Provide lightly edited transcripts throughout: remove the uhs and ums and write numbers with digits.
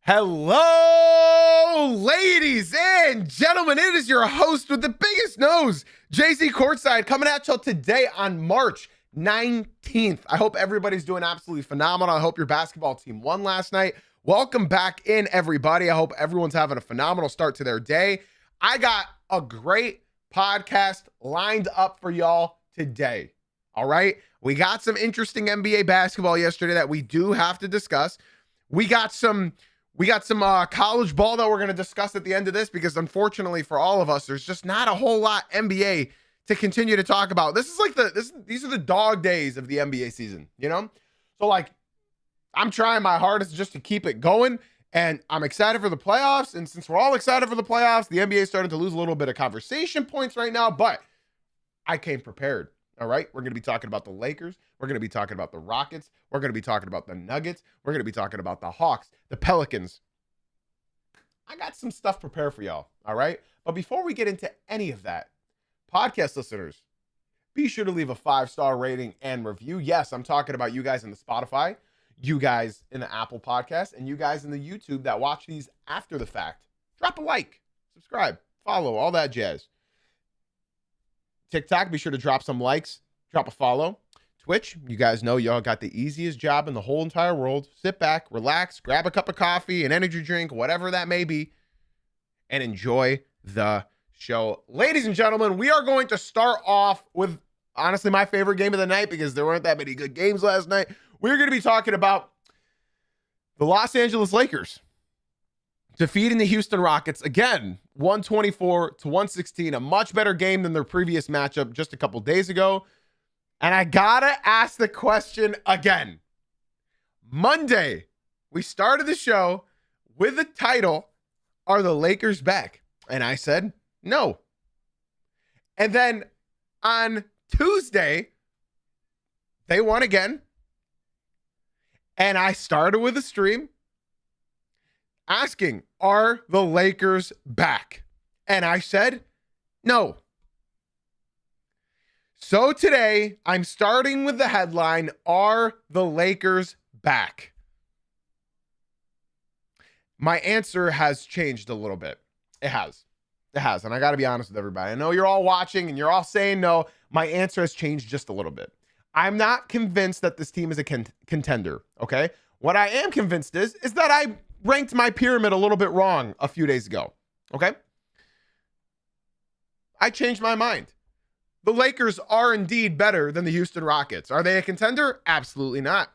Hello, ladies and gentlemen. It is your host with the biggest nose, JC Courtside, coming at you today on March 19th. I hope everybody's doing absolutely phenomenal. I hope your basketball team won last night. Welcome back in, everybody. I hope everyone's having a phenomenal start to their day. I got a great podcast lined up for y'all today. All right. We got some interesting NBA basketball yesterday that we do have to discuss. We got some college ball that we're going to discuss at the end of this, because unfortunately for all of us, there's just not a whole lot NBA to continue to talk about. This is like these are the dog days of the NBA season, you know? So like, I'm trying my hardest just to keep it going, and I'm excited for the playoffs. And since we're all excited for the playoffs, the NBA is starting to lose a little bit of conversation points right now, but I came prepared. All right, we're going to be talking about the Lakers. We're going to be talking about the Rockets. We're going to be talking about the Nuggets. We're going to be talking about the Hawks, the Pelicans. I got some stuff prepared for y'all, all right? But before we get into any of that, podcast listeners, be sure to leave a 5-star rating and review. Yes, I'm talking about you guys in the Spotify, you guys in the Apple Podcast, and you guys in the YouTube that watch these after the fact. Drop a like, subscribe, follow, all that jazz. TikTok, be sure to drop some likes, drop a follow. Twitch, you guys know y'all got the easiest job in the whole entire world. Sit back, relax, grab a cup of coffee, an energy drink, whatever that may be, and enjoy the show. Ladies and gentlemen, we are going to start off with, honestly, my favorite game of the night, because there weren't that many good games last night. We're going to be talking about the Los Angeles Lakers defeating the Houston Rockets again, 124-116, a much better game than their previous matchup just a couple days ago. And I gotta ask the question again. Monday, we started the show with the title, "Are the Lakers back?" And I said, no. And then on Tuesday, they won again. And I started with a stream asking, are the Lakers back? And I said, no. So today, I'm starting with the headline, are the Lakers back? My answer has changed a little bit. It has. And I got to be honest with everybody. I know you're all watching and you're all saying no. My answer has changed just a little bit. I'm not convinced that this team is a contender, okay? What I am convinced is that I ranked my pyramid a little bit wrong a few days ago, okay? I changed my mind. The Lakers are indeed better than the Houston Rockets. Are they a contender? Absolutely not.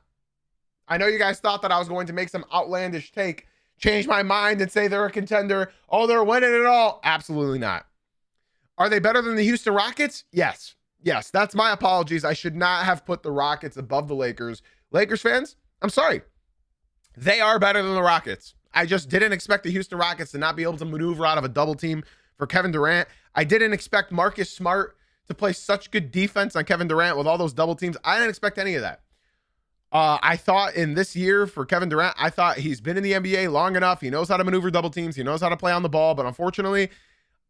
I know you guys thought that I was going to make some outlandish take, change my mind and say they're a contender. Oh, they're winning it all. Absolutely not. Are they better than the Houston Rockets? Yes. Yes, that's my apologies. I should not have put the Rockets above the Lakers. Lakers fans, I'm sorry. They are better than the Rockets. I just didn't expect the Houston Rockets to not be able to maneuver out of a double team for Kevin Durant. I didn't expect Marcus Smart to play such good defense on Kevin Durant with all those double teams. I didn't expect any of that. I thought in this year for Kevin Durant, I thought he's been in the NBA long enough. He knows how to maneuver double teams. He knows how to play on the ball. But unfortunately,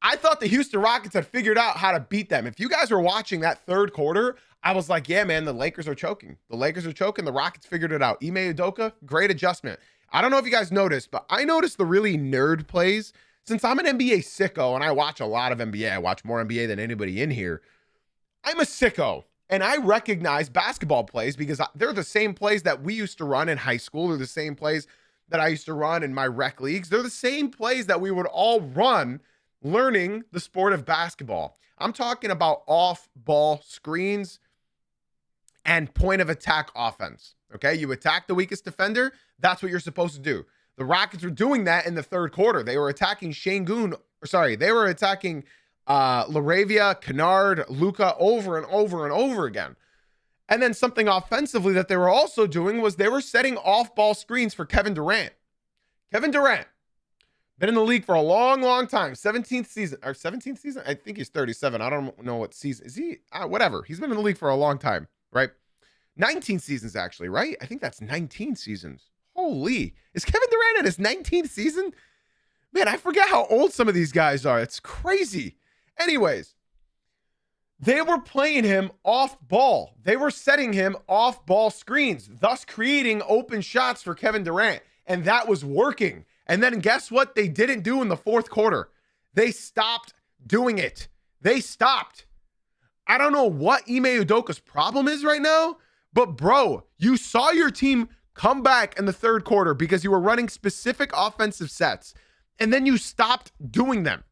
I thought the Houston Rockets had figured out how to beat them. If you guys were watching that third quarter, I was like, yeah, man, the Lakers are choking. The Lakers are choking. The Rockets figured it out. Ime Udoka, great adjustment. I don't know if you guys noticed, but I noticed the really nerd plays. Since I'm an NBA sicko and I watch a lot of NBA, I watch more NBA than anybody in here. I'm a sicko and I recognize basketball plays because they're the same plays that we used to run in high school. They're the same plays that I used to run in my rec leagues. They're the same plays that we would all run learning the sport of basketball. I'm talking about off-ball screens and point of attack offense. Okay, you attack the weakest defender. That's what you're supposed to do. The Rockets were doing that in the third quarter. They were attacking they were attacking Laravia, Kennard, Luka over and over and over again. And then something offensively that they were also doing was they were setting off-ball screens for Kevin Durant. Kevin Durant, been in the league for a long, long time. 17th season. I think he's 37. I don't know what season. Is he? Whatever. He's been in the league for a long time, right? 19 seasons, actually, right? I think that's 19 seasons. Holy. Is Kevin Durant in his 19th season? Man, I forget how old some of these guys are. It's crazy. Anyways, they were playing him off ball. They were setting him off ball screens, thus creating open shots for Kevin Durant. and that was working. And then guess what they didn't do in the fourth quarter? They stopped doing it. They stopped. I don't know what Ime Udoka's problem is right now, but bro, you saw your team come back in the third quarter because you were running specific offensive sets, and then you stopped doing them.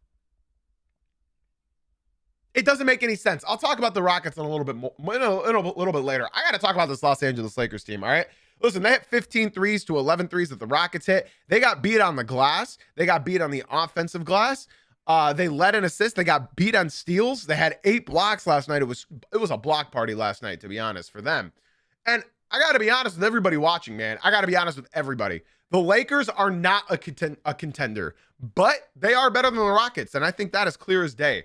It doesn't make any sense. I'll talk about the Rockets in a little bit more, in a little bit later. I got to talk about this Los Angeles Lakers team, all right? Listen, they hit 15 threes to 11 threes that the Rockets hit. They got beat on the glass. They got beat on the offensive glass. They led an assist. They got beat on steals. They had 8 blocks last night. It was a block party last night, to be honest, for them. And I got to be honest with everybody watching, man. I got to be honest with everybody. The Lakers are not a contender, but they are better than the Rockets, and I think that is clear as day.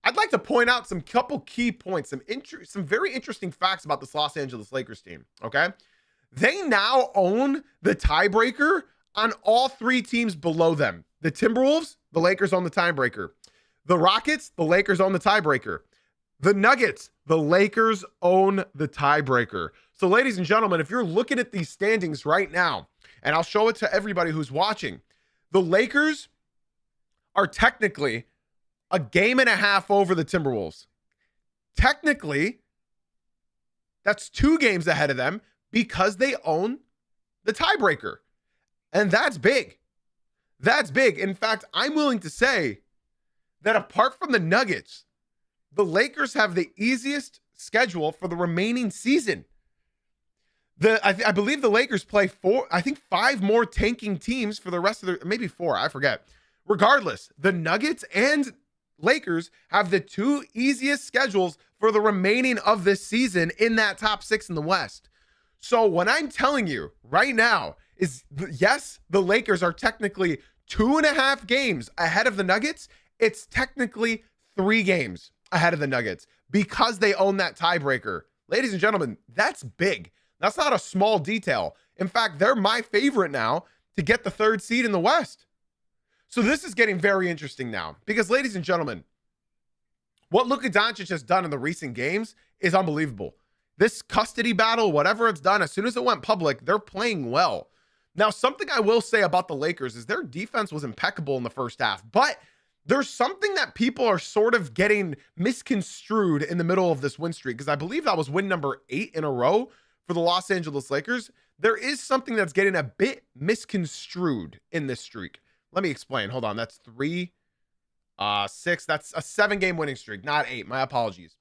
I'd like to point out some couple key points, some very interesting facts about this Los Angeles Lakers team, okay? They now own the tiebreaker on all 3 teams below them. The Timberwolves, the Lakers own the tiebreaker. The Rockets, the Lakers own the tiebreaker. The Nuggets, the Lakers own the tiebreaker. So, ladies and gentlemen, if you're looking at these standings right now, and I'll show it to everybody who's watching, the Lakers are technically a game and a half over the Timberwolves. Technically, that's 2 games ahead of them because they own the tiebreaker. And that's big. That's big. In fact, I'm willing to say that apart from the Nuggets, the Lakers have the easiest schedule for the remaining season. I believe the Lakers play 5 more tanking teams for the rest of maybe 4, I forget. Regardless, the Nuggets and Lakers have the 2 easiest schedules for the remaining of this season in that top 6 in the West. So what I'm telling you right now is, yes, the Lakers are technically 2.5 games ahead of the Nuggets. It's technically 3 games ahead of the Nuggets because they own that tiebreaker. Ladies and gentlemen, that's big. That's not a small detail. In fact, they're my favorite now to get the 3rd seed in the West. So this is getting very interesting now because, ladies and gentlemen, what Luka Doncic has done in the recent games is unbelievable. This custody battle, whatever it's done, as soon as it went public, they're playing well. Now, something I will say about the Lakers is their defense was impeccable in the first half, but there's something that people are sort of getting misconstrued in the middle of this win streak, because I believe that was win number 8 in a row for the Los Angeles Lakers. There is something that's getting a bit misconstrued in this streak. Let me explain. Hold on. That's 3, 6. That's a 7-game winning streak, not 8. My apologies.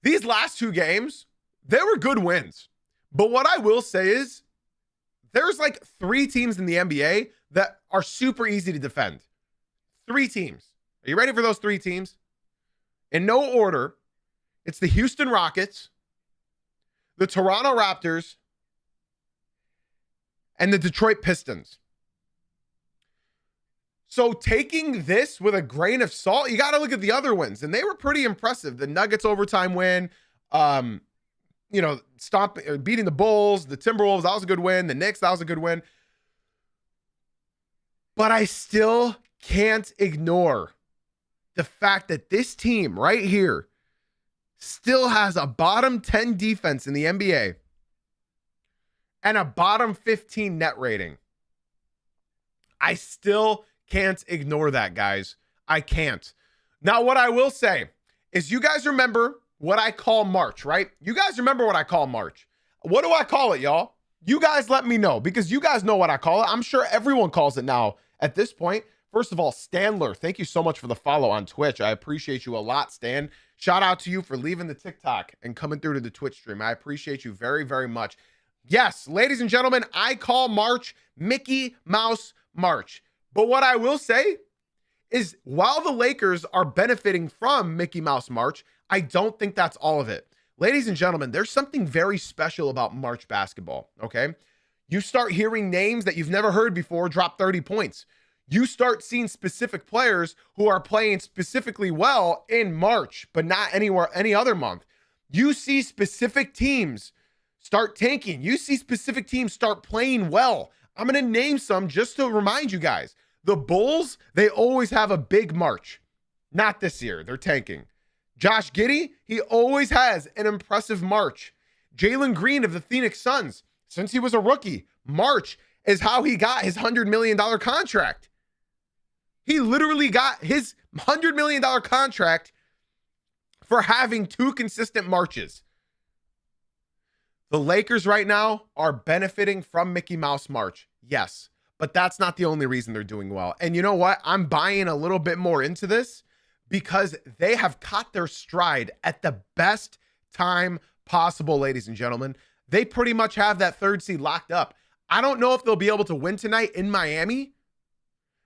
These last 2 games, they were good wins. But what I will say is there's like 3 teams in the NBA that are super easy to defend. 3 teams. Are you ready for those 3 teams? In no order, it's the Houston Rockets, the Toronto Raptors, and the Detroit Pistons. So taking this with a grain of salt, you got to look at the other wins, and they were pretty impressive. The Nuggets overtime win, beating the Bulls, the Timberwolves, that was a good win. The Knicks, that was a good win. But I still can't ignore the fact that this team right here still has a bottom 10 defense in the NBA and a bottom 15 net rating. I still can't ignore that, guys. I can't. Now, what I will say is, you guys remember what I call March, right? You guys remember what I call March. What do I call it, y'all? You guys let me know, because you guys know what I call it. I'm sure everyone calls it now at this point. First of all, Stanler, thank you so much for the follow on Twitch. I appreciate you a lot, Stan. Shout out to you for leaving the TikTok and coming through to the Twitch stream. I appreciate you very, very much. Yes, ladies and gentlemen, I call March Mickey Mouse March. But what I will say is, while the Lakers are benefiting from Mickey Mouse March, I don't think that's all of it. Ladies and gentlemen, there's something very special about March basketball, okay? You start hearing names that you've never heard before drop 30 points. You start seeing specific players who are playing specifically well in March, but not any other month. You see specific teams start tanking. You see specific teams start playing well. I'm going to name some just to remind you guys. The Bulls, they always have a big March. Not this year. They're tanking. Josh Giddey, he always has an impressive March. Jalen Green of the Phoenix Suns, since he was a rookie. March is how he got his $100 million contract. He literally got his $100 million contract for having 2 consistent Marches. The Lakers right now are benefiting from Mickey Mouse March. Yes, but that's not the only reason they're doing well. And you know what? I'm buying a little bit more into this because they have caught their stride at the best time possible, ladies and gentlemen. They pretty much have that 3rd seed locked up. I don't know if they'll be able to win tonight in Miami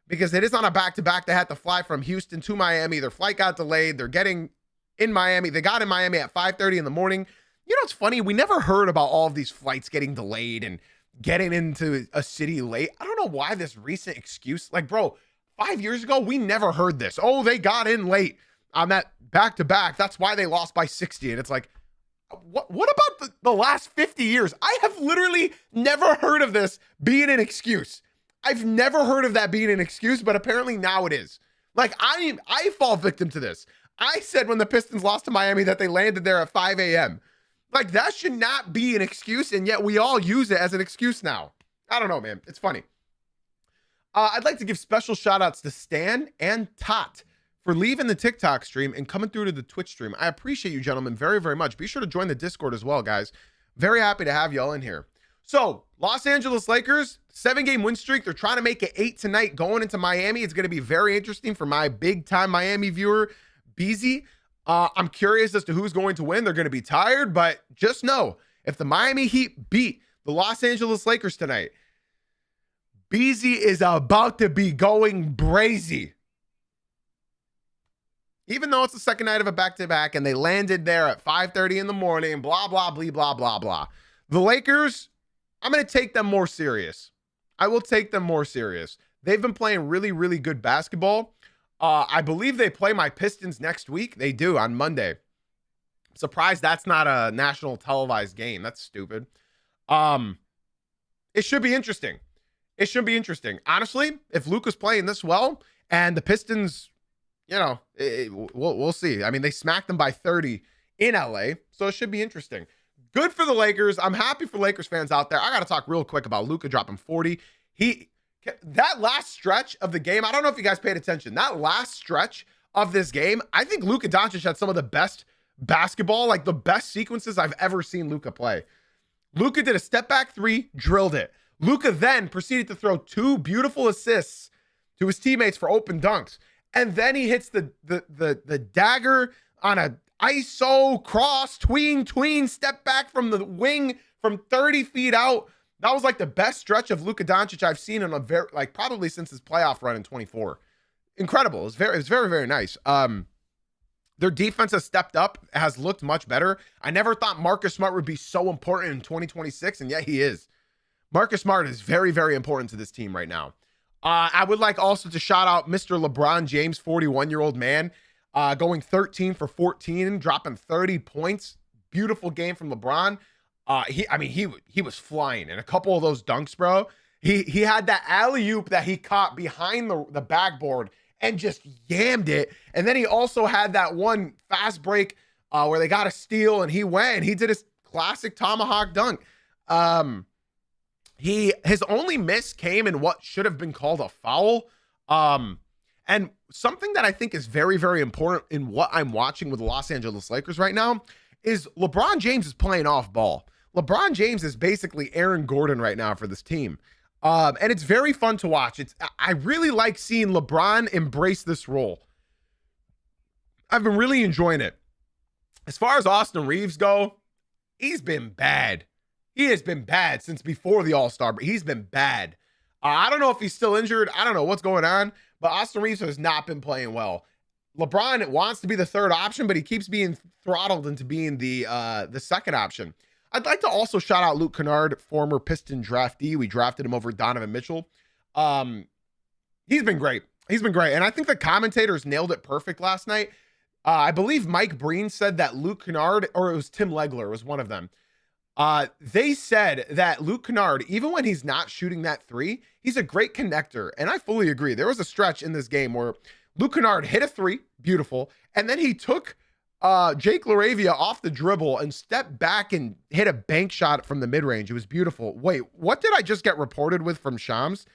because it is on a back-to-back. They had to fly from Houston to Miami. Their flight got delayed. They're getting in Miami. They got in Miami at 5:30 in the morning. You know, it's funny. We never heard about all of these flights getting delayed and getting into a city late. I don't know why this recent excuse. Like, bro, 5 years ago, we never heard this. Oh, they got in late on that back-to-back. That's why they lost by 60. And it's like, what about the last 50 years? I have literally never heard of this being an excuse. I've never heard of that being an excuse, but apparently now it is. Like, I fall victim to this. I said when the Pistons lost to Miami that they landed there at 5 a.m. Like, that should not be an excuse, and yet we all use it as an excuse now. I don't know, man. It's funny. I'd like to give special shout-outs to Stan and Tot for leaving the TikTok stream and coming through to the Twitch stream. I appreciate you, gentlemen, very, very much. Be sure to join the Discord as well, guys. Very happy to have y'all in here. So, Los Angeles Lakers, 7-game win streak. They're trying to make it 8 tonight going into Miami. It's going to be very interesting for my big-time Miami viewer, Beezy. I'm curious as to who's going to win. They're going to be tired, but just know, if the Miami Heat beat the Los Angeles Lakers tonight, Beezy is about to be going brazy. Even though it's the second night of a back-to-back and they landed there at 5:30 in the morning, blah, blah, blah, blah, blah, blah. The Lakers, I'm going to take them more serious. I will take them more serious. They've been playing really, really good basketball. I believe they play my Pistons next week. They do on Monday. I'm surprised that's not a national televised game. That's stupid. It should be interesting. It should be interesting. Honestly, if Luka's playing this well and the Pistons, you know, we'll see. I mean, they smacked them by 30 in LA, so it should be interesting. Good for the Lakers. I'm happy for Lakers fans out there. I got to talk real quick about Luka dropping 40. That last stretch of the game, I don't know if you guys paid attention. That last stretch of this game, I think Luka Doncic had some of the best basketball, like the best sequences I've ever seen Luka play. Luka did a step back 3, drilled it. Luka then proceeded to throw 2 beautiful assists to his teammates for open dunks. And then he hits the dagger on a ISO cross, tween, step back from the wing from 30 feet out. That was like the best stretch of Luka Doncic I've seen in probably since his playoff run in 24. Incredible. It's very, very nice. Their defense has stepped up, has looked much better. I never thought Marcus Smart would be so important in 2026, and yet he is. Marcus Smart is very, very important to this team right now. I would like also to shout out Mr. LeBron James, 41-year-old man, going 13 for 14, dropping 30 points. Beautiful game from LeBron. He was flying, and a couple of those dunks, bro. He had that alley-oop that he caught behind the backboard and just yammed it. And then he also had that one fast break where they got a steal, and he went and he did his classic tomahawk dunk. His only miss came in what should have been called a foul. And something that I think is very, very important in what I'm watching with the Los Angeles Lakers right now is LeBron James is playing off ball. LeBron James is basically Aaron Gordon right now for this team. And it's very fun to watch. I really like seeing LeBron embrace this role. I've been really enjoying it. As far as Austin Reeves go, he's been bad. He has been bad since before the All-Star, but he's been bad. I don't know if he's still injured. I don't know what's going on, but Austin Reeves has not been playing well. LeBron wants to be the third option, but he keeps being throttled into being the second option. I'd like to also shout out Luke Kennard, former Piston draftee. We drafted him over Donovan Mitchell. He's been great. He's been great. And I think the commentators nailed it perfect last night. I believe Mike Breen said that Luke Kennard, or it was Tim Legler, was one of them. They said that Luke Kennard, even when he's not shooting that 3, he's a great connector. And I fully agree. There was a stretch in this game where Luke Kennard hit a 3, beautiful. And then he took Jake LaRavia off the dribble and stepped back and hit a bank shot from the mid-range. It was beautiful. Wait, what did I just get reported with from Shams?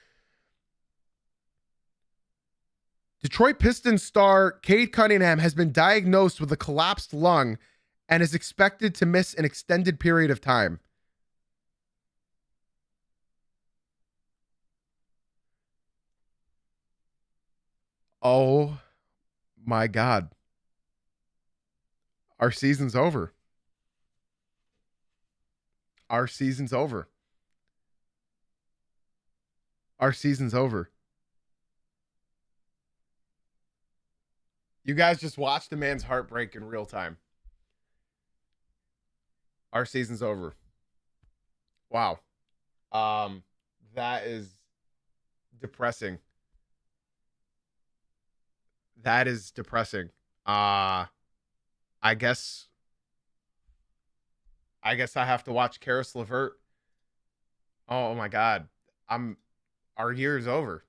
Detroit Pistons star Cade Cunningham has been diagnosed with a collapsed lung and is expected to miss an extended period of time. Oh my God. Our season's over. Our season's over. Our season's over. You guys just watched the man's heartbreak in real time. Our season's over. Wow. That is depressing. That is depressing. I guess I have to watch Karis LeVert. Oh my God. Our year is over.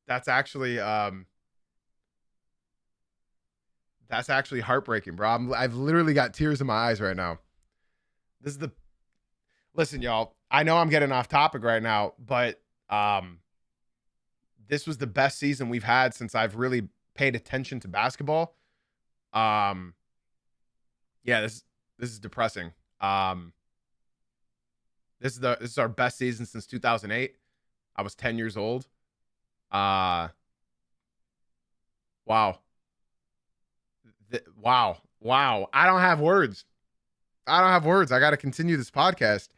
That's actually heartbreaking, bro. I've literally got tears in my eyes right now. Listen, y'all, I know I'm getting off topic right now, but this was the best season we've had since I've really paid attention to basketball. Yeah, this is depressing. This is our best season since 2008. I was 10 years old. Wow. Wow. I don't have words. I got to continue this podcast.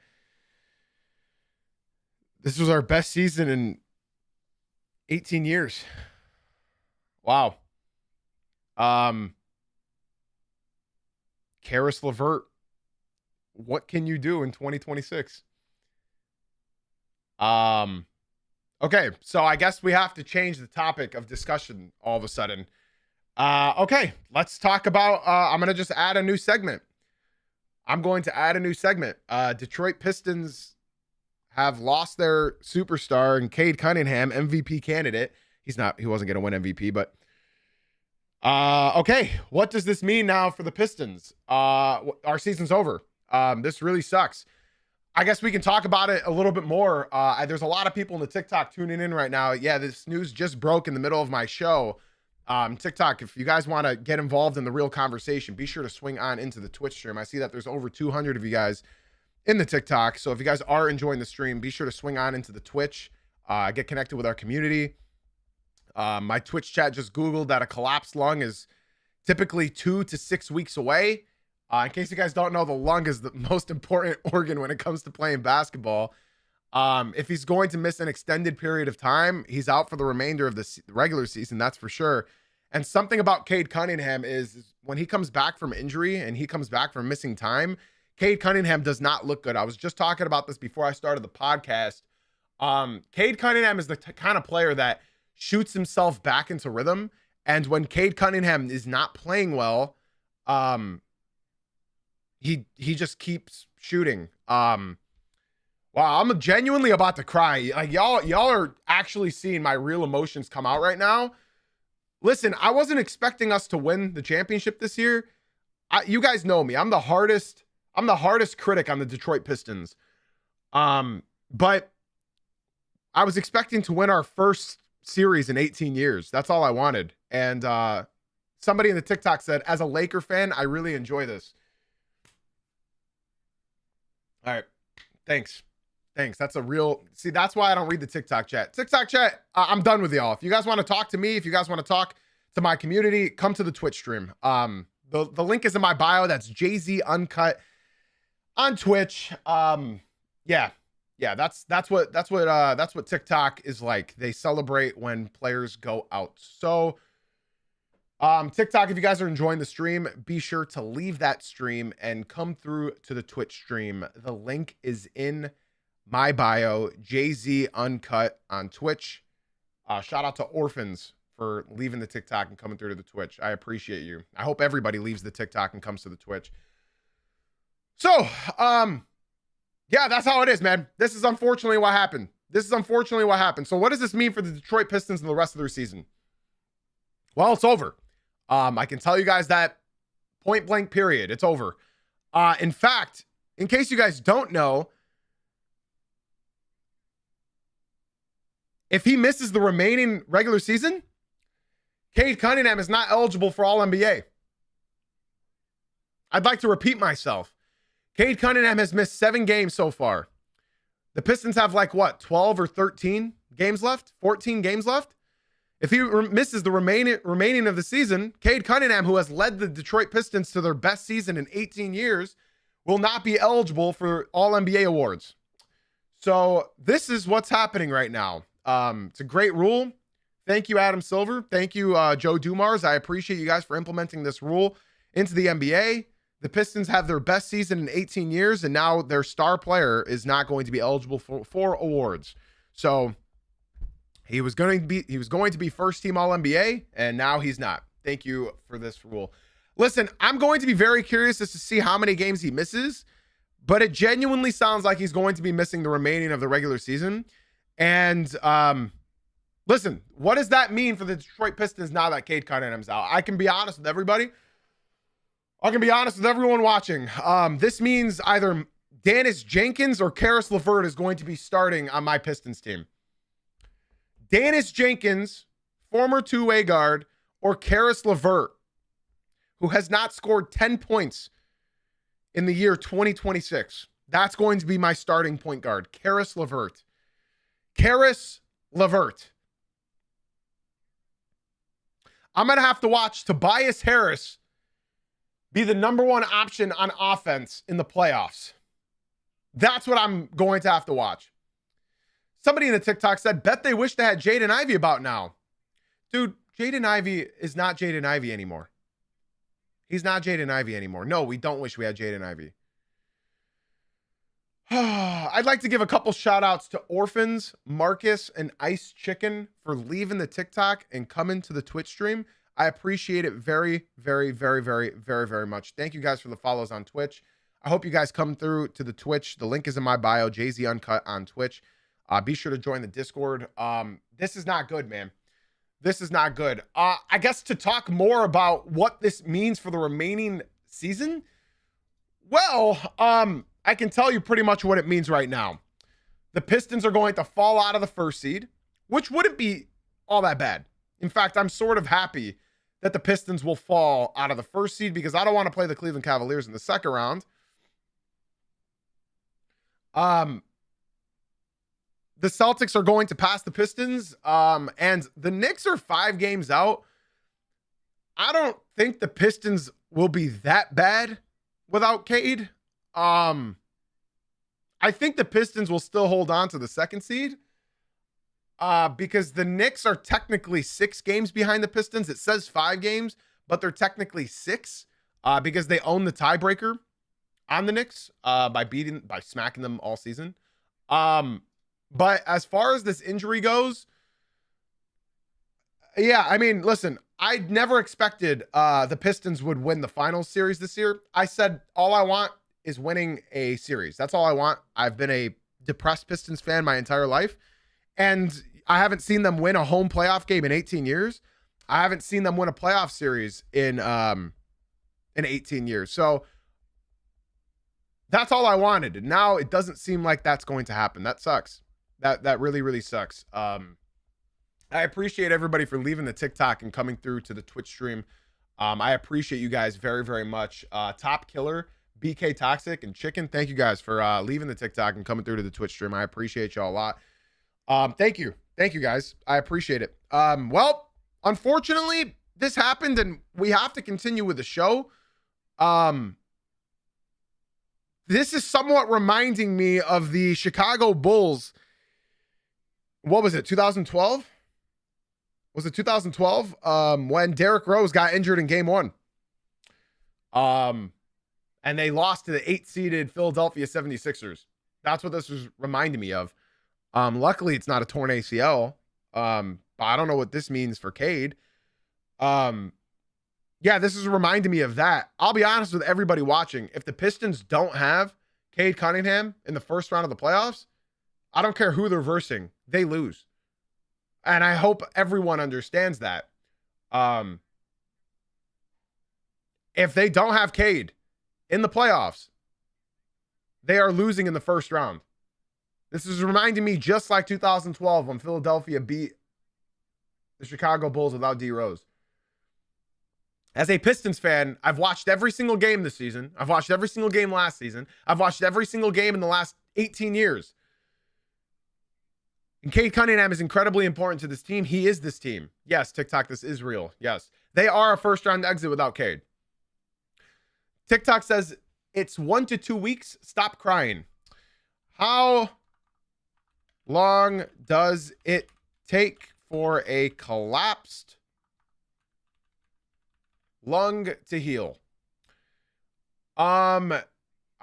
This was our best season in 18 years. Wow. Karis LeVert, what can you do in 2026? Okay, so I guess we have to change the topic of discussion all of a sudden. Okay, let's talk about, I'm going to just add a new segment. Detroit Pistons have lost their superstar and Cade Cunningham, MVP candidate. He wasn't going to win MVP, but okay, what does this mean now for the Pistons? Our season's over. This really sucks. I guess we can talk about it a little bit more. There's a lot of people in the TikTok tuning in right now. Yeah, this news just broke in the middle of my show. TikTok, if you guys want to get involved in the real conversation, be sure to swing on into the Twitch stream. I see that there's over 200 of you guys in the TikTok. So if you guys are enjoying the stream, be sure to swing on into the Twitch, get connected with our community. My Twitch chat just Googled that a collapsed lung is typically 2 to 6 weeks away. In case you guys don't know, the lung is the most important organ when it comes to playing basketball. If he's going to miss an extended period of time, he's out for the remainder of the regular season, that's for sure. And something about Cade Cunningham is when he comes back from injury and he comes back from missing time, Cade Cunningham does not look good. I was just talking about this before I started the podcast. Cade Cunningham is the kind of player that shoots himself back into rhythm. And when Cade Cunningham is not playing well, he just keeps shooting. Wow, I'm genuinely about to cry. Like y'all are actually seeing my real emotions come out right now. Listen, I wasn't expecting us to win the championship this year. You guys know me. I'm the hardest critic on the Detroit Pistons. But I was expecting to win our first series in 18 years. That's all I wanted. And somebody in the TikTok said, as a Laker fan, I really enjoy this. All right. Thanks. That's a real, see, that's why I don't read the TikTok chat. I'm done with y'all. If you guys want to talk to me, if you guys want to talk to my community, come to the Twitch stream. The link is in my bio. That's Jay-Z Uncut on Twitch. Yeah, that's what TikTok is like. They celebrate when players go out. So TikTok, if you guys are enjoying the stream, be sure to leave that stream and come through to the Twitch stream. The link is in my bio, Jay-Z Uncut on Twitch. Shout out to Orphans for leaving the TikTok and coming through to the Twitch. I appreciate you. I hope everybody leaves the TikTok and comes to the Twitch. So, yeah, that's how it is, man. This is unfortunately what happened. So what does this mean for the Detroit Pistons and the rest of their season? Well, it's over. I can tell you guys that Point blank period. It's over. In fact, in case you guys don't know, if he misses the remaining regular season, Cade Cunningham is not eligible for All-NBA. I'd like to repeat myself. Cade Cunningham has missed 7 games so far. The Pistons have 12 or 13 games left? 14 games left? If he misses the remaining of the season, Cade Cunningham, who has led the Detroit Pistons to their best season in 18 years, will not be eligible for All-NBA awards. So this is what's happening right now. It's a great rule. Thank you, Adam Silver. Thank you, Joe Dumars. I appreciate you guys for implementing this rule into the NBA. The Pistons have their best season in 18 years, and now their star player is not going to be eligible for awards. So he was going to be first team All-NBA, and now he's not. Thank you for this rule. Listen, I'm going to be very curious as to see how many games he misses, but it genuinely sounds like he's going to be missing the remaining of the regular season. And listen, what does that mean for the Detroit Pistons now that Cade Cunningham's out? I can be honest with everybody. I can be honest with everyone watching. This means either Dennis Jenkins or Karis LeVert is going to be starting on my Pistons team. Dennis Jenkins, former two-way guard, or Karis LeVert, who has not scored 10 points in the year 2026. That's going to be my starting point guard, Karis LeVert. Karis LeVert. I'm going to have to watch Tobias Harris be the number one option on offense in the playoffs. That's what I'm going to have to watch. Somebody in the TikTok said, bet they wish they had Jaden Ivey about now. Dude, Jaden Ivey is not Jaden Ivey anymore. He's not Jaden Ivey anymore. No, we don't wish we had Jaden Ivey. I'd like to give a couple shout outs to Orphans, Marcus, and Ice Chicken for leaving the TikTok and coming to the Twitch stream. I appreciate it very, very, very, very, very, very much. Thank you guys for the follows on Twitch. I hope you guys come through to the Twitch. The link is in my bio, JZ Uncut on Twitch. Be sure to join the Discord. This is not good, man. This is not good. I guess to talk more about what this means for the remaining season, well, I can tell you pretty much what it means right now. The Pistons are going to fall out of the first seed, which wouldn't be all that bad. In fact, I'm sort of happy that the Pistons will fall out of the first seed because I don't want to play the Cleveland Cavaliers in the second round. The Celtics are going to pass the Pistons, and the Knicks are 5 games out. I don't think the Pistons will be that bad without Cade. I think the Pistons will still hold on to the second seed because the Knicks are technically 6 games behind the Pistons. It says 5 games, but they're technically 6 because they own the tiebreaker on the Knicks by smacking them all season. But as far as this injury goes, yeah, I mean, listen, I never expected the Pistons would win the finals series this year. I said all I want is winning a series. That's all I want. I've been a depressed Pistons fan my entire life, and I haven't seen them win a home playoff game in 18 years. I haven't seen them win a playoff series in 18 years. So that's all I wanted. And now it doesn't seem like that's going to happen. That sucks. That really, really sucks. I appreciate everybody for leaving the TikTok and coming through to the Twitch stream. I appreciate you guys very, very much. Top Killer, BK Toxic, and Chicken, thank you guys for leaving the TikTok and coming through to the Twitch stream. I appreciate y'all a lot. Thank you. Thank you, guys. I appreciate it. Well, unfortunately, this happened, and we have to continue with the show. This is somewhat reminding me of the Chicago Bulls. What was it, 2012? Was it 2012? When Derrick Rose got injured in game 1. And they lost to the 8-seeded Philadelphia 76ers. That's what this was reminding me of. Luckily, it's not a torn ACL. But I don't know what this means for Cade. Yeah, this is reminding me of that. I'll be honest with everybody watching. If the Pistons don't have Cade Cunningham in the first round of the playoffs, I don't care who they're versing. They lose. And I hope everyone understands that. If they don't have Cade in the playoffs, they are losing in the first round. This is reminding me just like 2012 when Philadelphia beat the Chicago Bulls without D Rose. As a Pistons fan, I've watched every single game this season. I've watched every single game last season. I've watched every single game in the last 18 years. And Cade Cunningham is incredibly important to this team. He is this team. Yes, TikTok, this is real. Yes. They are a first-round exit without Cade. TikTok says it's 1 to 2 weeks. Stop crying. How long does it take for a collapsed lung to heal?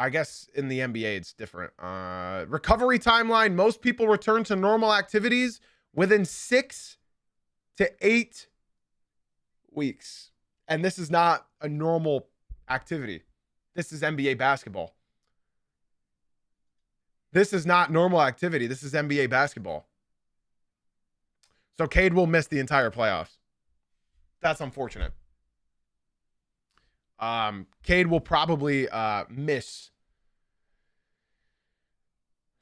I guess in the NBA it's different. Recovery timeline, most people return to normal activities within 6 to 8 weeks. And this is not a normal activity. This is NBA basketball. This is not normal activity. This is NBA basketball. So Cade will miss the entire playoffs. That's unfortunate. Cade will probably miss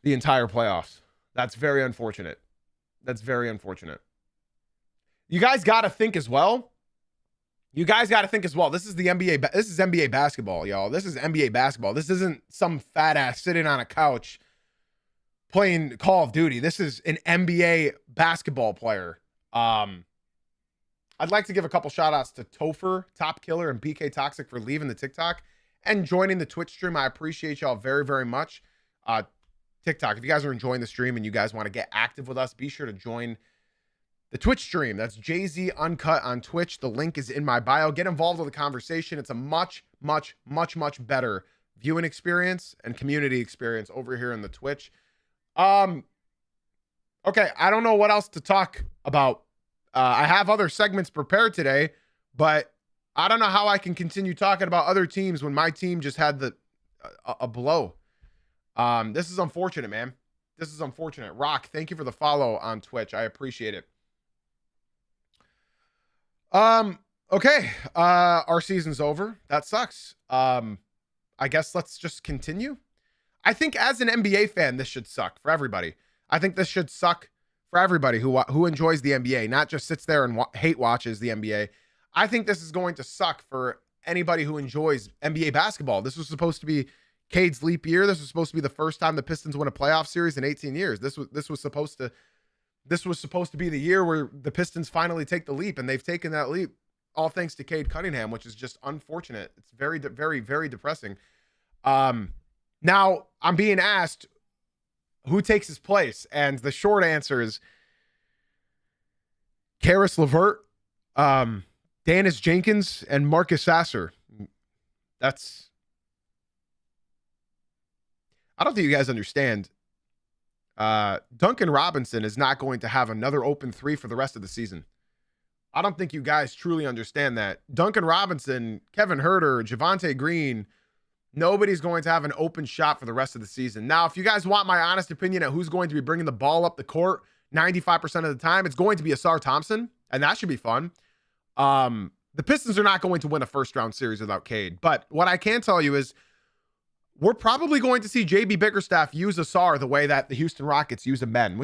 the entire playoffs. That's very unfortunate. That's very unfortunate. You guys got to think as well. This is the NBA. This is NBA basketball, y'all. This is NBA basketball. This isn't some fat ass sitting on a couch playing Call of Duty. This is an NBA basketball player. I'd like to give a couple shout outs to Topher, Top Killer, and BK Toxic for leaving the TikTok and joining the Twitch stream. I appreciate y'all very, very much. TikTok, if you guys are enjoying the stream and you guys want to get active with us, be sure to join the Twitch stream. That's Jay-Z Uncut on Twitch. The link is in my bio. Get involved with the conversation. It's a much, much, much, much better viewing experience and community experience over here in the Twitch. Okay, I don't know what else to talk about. I have other segments prepared today, but I don't know how I can continue talking about other teams when my team just had a blow. This is unfortunate, man. This is unfortunate. Rock, thank you for the follow on Twitch. I appreciate it. Okay. Our season's over. That sucks. I guess let's just continue. I think as an NBA fan, this should suck for everybody. I think this should suck for everybody who enjoys the NBA, not just sits there and hate watches the NBA. I think this is going to suck for anybody who enjoys NBA basketball. This was supposed to be Cade's leap year. This was supposed to be the first time the Pistons win a playoff series in 18 years. This was supposed to be the year where the Pistons finally take the leap, and they've taken that leap all thanks to Cade Cunningham, which is just unfortunate. It's very, very, very depressing. Now I'm being asked who takes his place, and the short answer is Karis LeVert, Dennis Jenkins, and Marcus Sasser. I don't think you guys understand. Duncan Robinson is not going to have another open three for the rest of the season. I don't think you guys truly understand that. Duncan Robinson, Kevin Huerter, Javonte Green, nobody's going to have an open shot for the rest of the season. Now, if you guys want my honest opinion at who's going to be bringing the ball up the court 95% of the time, it's going to be Asar Thompson, and that should be fun. The Pistons are not going to win a first-round series without Cade, but what I can tell you is we're probably going to see JB Bickerstaff use Asar the way that the Houston Rockets use a men,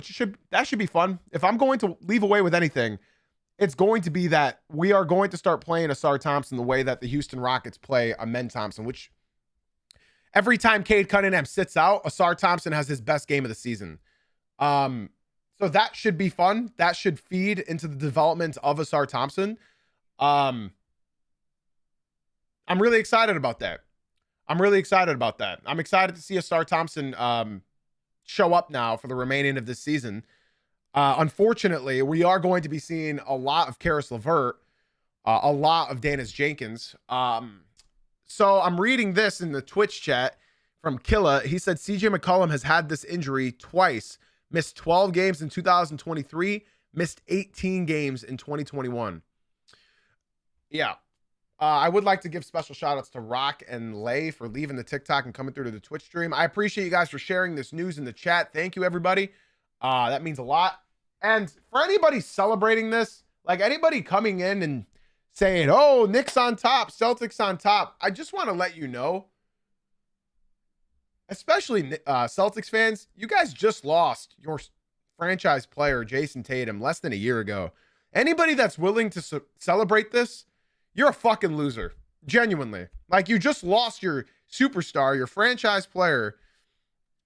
that should be fun. If I'm going to leave away with anything, it's going to be that we are going to start playing Asar Thompson the way that the Houston Rockets play a men Thompson, which every time Cade Cunningham sits out, Asar Thompson has his best game of the season. So that should be fun. That should feed into the development of Asar Thompson. I'm really excited about that. I'm excited to see Asar Thompson show up now for the remaining of this season. Unfortunately, we are going to be seeing a lot of Karis LeVert, a lot of Dennis Jenkins. So I'm reading this in the Twitch chat from Killa. He said CJ McCollum has had this injury twice, missed 12 games in 2023, missed 18 games in 2021. Yeah. I would like to give special shout outs to Rock and Lay for leaving the TikTok and coming through to the Twitch stream. I appreciate you guys for sharing this news in the chat. Thank you, everybody. That means a lot. And for anybody celebrating this, like anybody coming in and saying, oh, Knicks on top, Celtics on top. I just want to let you know, especially Celtics fans, you guys just lost your franchise player, Jason Tatum, less than a year ago. Anybody that's willing to celebrate this, you're a fucking loser. Genuinely. Like, you just lost your superstar, your franchise player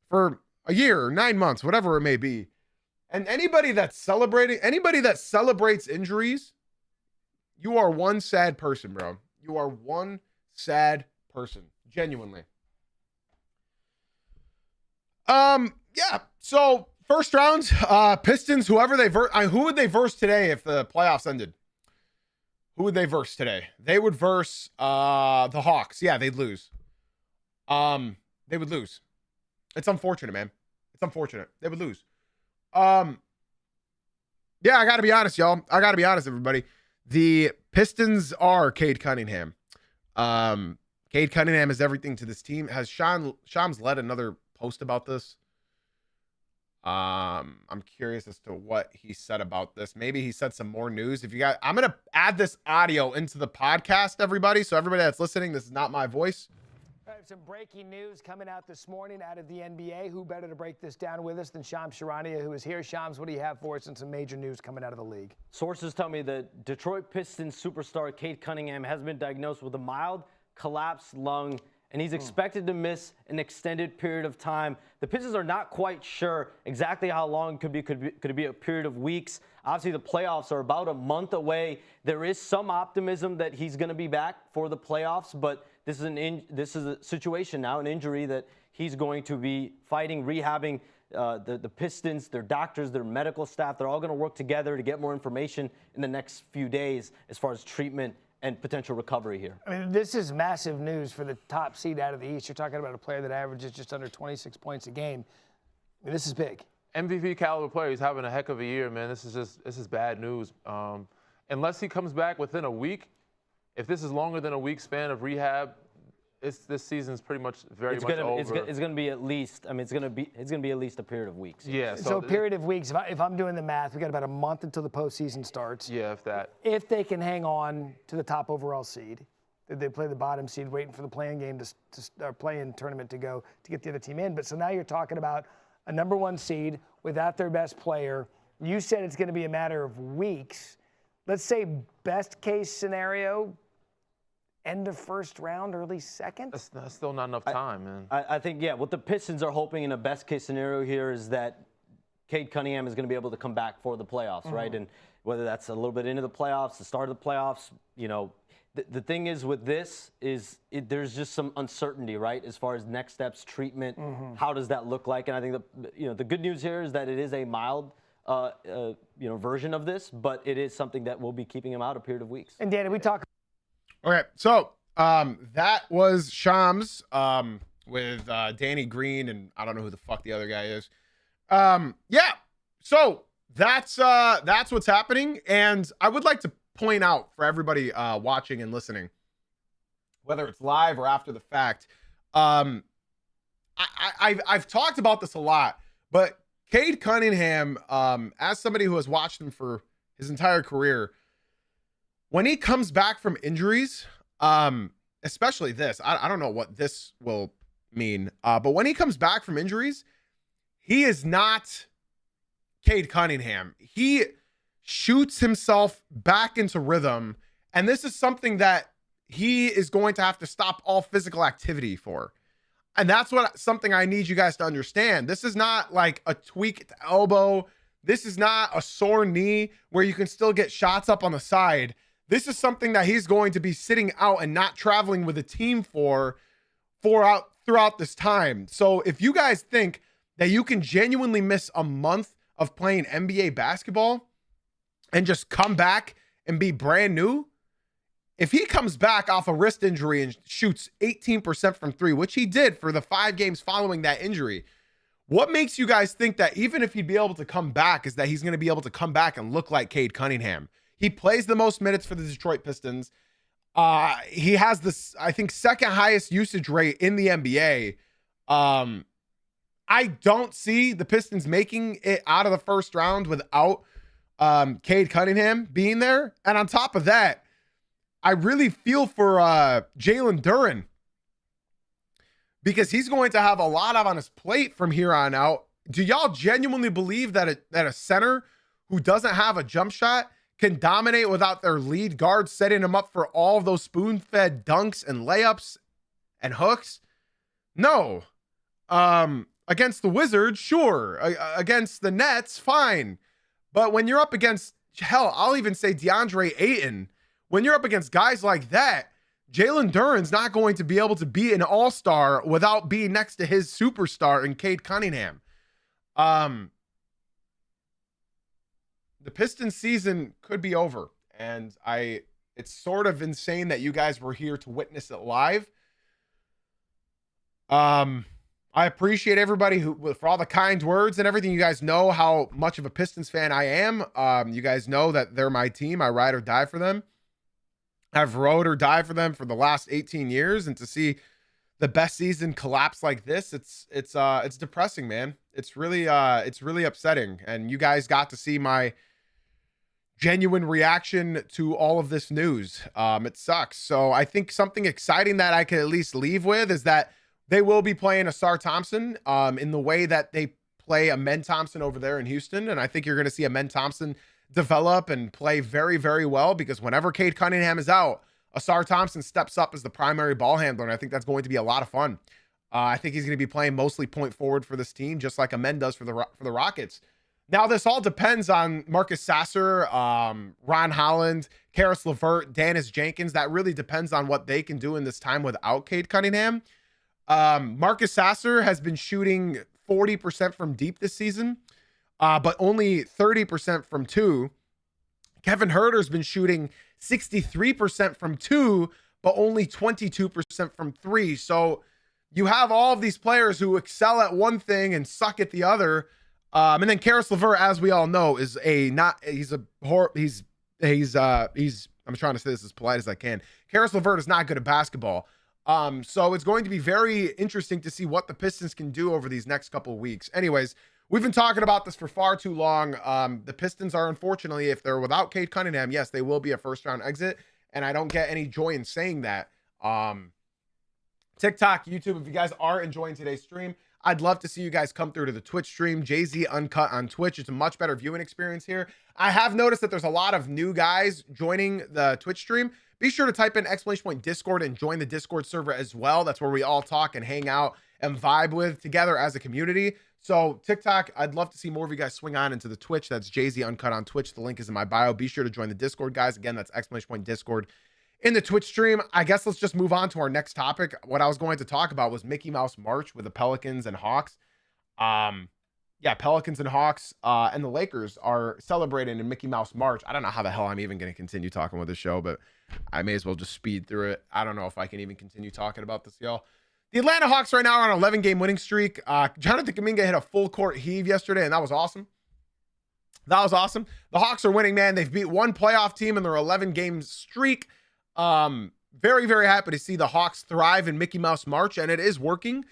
for a year or 9 months, whatever it may be. And anybody that celebrates injuries, you are one sad person, bro. You are one sad person. Genuinely. Yeah. So first round, Pistons, whoever they who would they verse today if the playoffs ended? Who would they verse today? They would verse the Hawks. Yeah, they'd lose. They would lose. It's unfortunate, man. It's unfortunate. They would lose. Yeah, I gotta be honest, y'all. I gotta be honest, everybody. The Pistons are Cade Cunningham. Cade Cunningham is everything to this team. Has Shams led another post about this? I'm curious as to what he said about this. Maybe he said some more news. If you got, I'm gonna add this audio into the podcast, everybody. So everybody that's listening, this is not my voice. I have some breaking news coming out this morning out of the NBA. Who better to break this down with us than Shams Charania, who is here. Shams, what do you have for us and some major news coming out of the league? Sources tell me that Detroit Pistons superstar Cade Cunningham has been diagnosed with a mild collapsed lung, and he's expected to miss an extended period of time. The Pistons are not quite sure exactly how long. Could it be a period of weeks? Obviously, the playoffs are about a month away. There is some optimism that he's going to be back for the playoffs, but this is a situation now, an injury that he's going to be fighting, rehabbing. The Pistons, their doctors, their medical staff, they're all going to work together to get more information in the next few days as far as treatment and potential recovery here. I mean, this is massive news for the top seed out of the East. You're talking about a player that averages just under 26 points a game. I mean, this is big. MVP caliber player. He's having a heck of a year, man. This is bad news. Unless he comes back within a week, if this is longer than a week span of rehab, this season's pretty much over. It's going to be at least. I mean, it's going to be at least a period of weeks. Yeah. So a period of weeks. If I'm doing the math, we got about a month until the postseason starts. Yeah, if that. If they can hang on to the top overall seed, they play the bottom seed, waiting for the play-in game to play-in tournament to go to get the other team in. But so now you're talking about a number one seed without their best player. You said it's going to be a matter of weeks. Let's say best case scenario, end of first round, early second? That's still not enough time, man. I think, yeah, what the Pistons are hoping in a best case scenario here is that Cade Cunningham is going to be able to come back for the playoffs, right? And whether that's a little bit into the playoffs, the start of the playoffs, you know, the thing is with this is there's just some uncertainty, right? As far as next steps, treatment, how does that look like? And I think the good news here is that it is a mild version of this, but it is something that will be keeping him out a period of weeks. And Danny, we talk. Okay, so that was Shams with Danny Green, and I don't know who the fuck the other guy is. Yeah, so that's what's happening, and I would like to point out for everybody watching and listening, whether it's live or after the fact, I've talked about this a lot, but Cade Cunningham, as somebody who has watched him for his entire career, when he comes back from injuries, especially this, I don't know what this will mean, but when he comes back from injuries, he is not Cade Cunningham. He shoots himself back into rhythm, and this is something that he is going to have to stop all physical activity for. And that's something I need you guys to understand. This is not like a tweaked elbow. This is not a sore knee where you can still get shots up on the side. This is something that he's going to be sitting out and not traveling with a team throughout this time. So if you guys think that you can genuinely miss a month of playing NBA basketball and just come back and be brand new, if he comes back off a wrist injury and shoots 18% from three, which he did for the 5 games following that injury, what makes you guys think that even if he'd be able to come back is that he's going to be able to come back and look like Cade Cunningham? He plays the most minutes for the Detroit Pistons. He has this, I think, second highest usage rate in the NBA. I don't see the Pistons making it out of the first round without Cade Cunningham being there. And on top of that, I really feel for Jalen Duren, because he's going to have a lot on his plate from here on out. Do y'all genuinely believe that a center who doesn't have a jump shot can dominate without their lead guard setting him up for all of those spoon-fed dunks and layups and hooks? No. Against the Wizards, sure. Against the Nets, fine. But when you're up against, hell, I'll even say DeAndre Ayton, when you're up against guys like that, Jalen Duren's not going to be able to be an all-star without being next to his superstar in Cade Cunningham. The Pistons season could be over, and it's sort of insane that you guys were here to witness it live. I appreciate everybody for all the kind words and everything. You guys know how much of a Pistons fan I am. You guys know that they're my team. I ride or die for them. I've rode or died for them for the last 18 years, and to see the best season collapse like this, it's depressing, man. It's really upsetting. And you guys got to see my genuine reaction to all of this news. It sucks. So I think something exciting that I could at least leave with is that they will be playing Asar Thompson in the way that they play Amen Thompson over there in Houston. And I think you're going to see Amen Thompson develop and play very, very well, because whenever Cade Cunningham is out, Asar Thompson steps up as the primary ball handler, and I think that's going to be a lot of fun. I think he's going to be playing mostly point forward for this team, just like Amen does for the Rockets. Now, this all depends on Marcus Sasser, Ron Holland, Karis LeVert, Dennis Jenkins. That really depends on what they can do in this time without Cade Cunningham. Marcus Sasser has been shooting 40% from deep this season, but only 30% from two. Kevin Huerter's been shooting 63% from two, but only 22% from three. So you have all of these players who excel at one thing and suck at the other. And then Karis LeVert, as we all know, is I'm trying to say this as polite as I can. Karis LeVert is not good at basketball. So it's going to be very interesting to see what the Pistons can do over these next couple of weeks. Anyways, we've been talking about this for far too long. The Pistons are, unfortunately, if they're without Cade Cunningham, yes, they will be a first-round exit, and I don't get any joy in saying that. TikTok, YouTube, if you guys are enjoying today's stream, I'd love to see you guys come through to the Twitch stream, Jay-Z Uncut on Twitch. It's a much better viewing experience here. I have noticed that there's a lot of new guys joining the Twitch stream. Be sure to type in !Discord and join the Discord server as well. That's where we all talk and hang out and vibe with together as a community. So TikTok, I'd love to see more of you guys swing on into the Twitch. That's Jay-Z Uncut on Twitch. The link is in my bio. Be sure to join the Discord, guys. Again, that's !Discord in the Twitch stream. I guess let's just move on to our next topic. What I was going to talk about was Mickey Mouse March with the Pelicans and Hawks. Pelicans and Hawks and the Lakers are celebrating in Mickey Mouse March. I don't know how the hell I'm even going to continue talking with this show, but I may as well just speed through it. I don't know if I can even continue talking about this, y'all. The Atlanta Hawks right now are on an 11-game winning streak. Jonathan Kuminga hit a full court heave yesterday, and that was awesome. That was awesome. The Hawks are winning, man. They've beat one playoff team in their 11-game streak. Very, very happy to see the Hawks thrive in Mickey Mouse March, and it is working.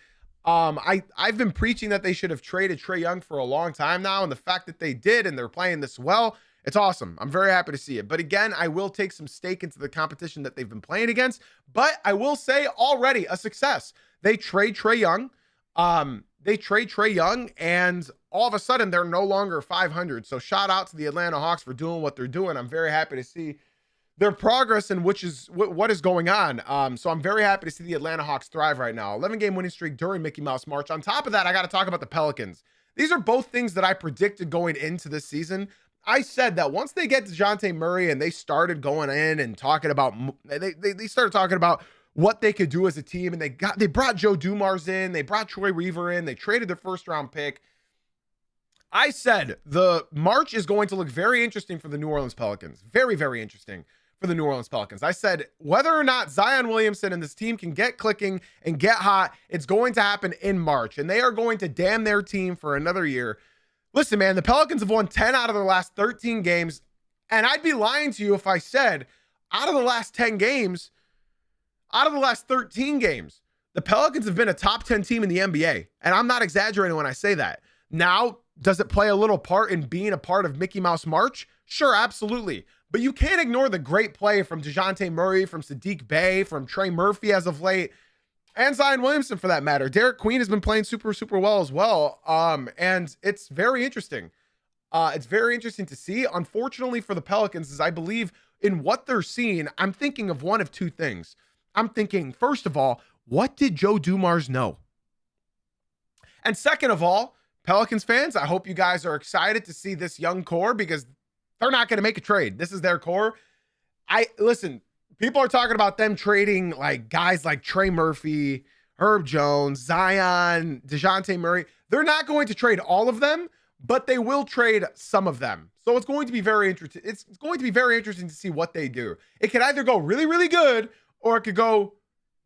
I've been preaching that they should have traded Trae Young for a long time now, and the fact that they did and they're playing this well, it's awesome. I'm very happy to see it. But again, I will take some stake into the competition that they've been playing against. But I will say already a success. They trade Trae Young. And all of a sudden they're no longer 500. So shout out to the Atlanta Hawks for doing what they're doing. I'm very happy to see their progress and what is going on. So I'm very happy to see the Atlanta Hawks thrive right now. 11-game winning streak during Mickey Mouse March. On top of that, I got to talk about the Pelicans. These are both things that I predicted going into this season. I said that once they get DeJounte Murray and they started going in and talking about, they started talking about what they could do as a team, and they brought Joe Dumars in, they brought Troy Weaver in, they traded their first-round pick. I said the March is going to look very interesting for the New Orleans Pelicans. Very, very interesting for the New Orleans Pelicans. I said whether or not Zion Williamson and this team can get clicking and get hot, it's going to happen in March, and they are going to damn their team for another year. Listen, man, the Pelicans have won 10 out of their last 13 games, and I'd be lying to you if I said out of the last 13 games, the Pelicans have been a top 10 team in the NBA, and I'm not exaggerating when I say that. Now, does it play a little part in being a part of Mickey Mouse March? Sure, absolutely. But you can't ignore the great play from DeJounte Murray, from Sadiq Bey, from Trey Murphy as of late, and Zion Williamson for that matter. Derek Queen has been playing super, super well as well. And it's very interesting. It's very interesting to see. Unfortunately for the Pelicans, is I believe in what they're seeing, I'm thinking of one of two things. I'm thinking, first of all, what did Joe Dumars know? And second of all, Pelicans fans, I hope you guys are excited to see this young core because they're not going to make a trade. This is their core. Listen, people are talking about them trading like guys like Trey Murphy, Herb Jones, Zion, DeJounte Murray. They're not going to trade all of them, but they will trade some of them. So it's going to be very interesting. It's going to be very interesting to see what they do. It could either go really, really good or it could go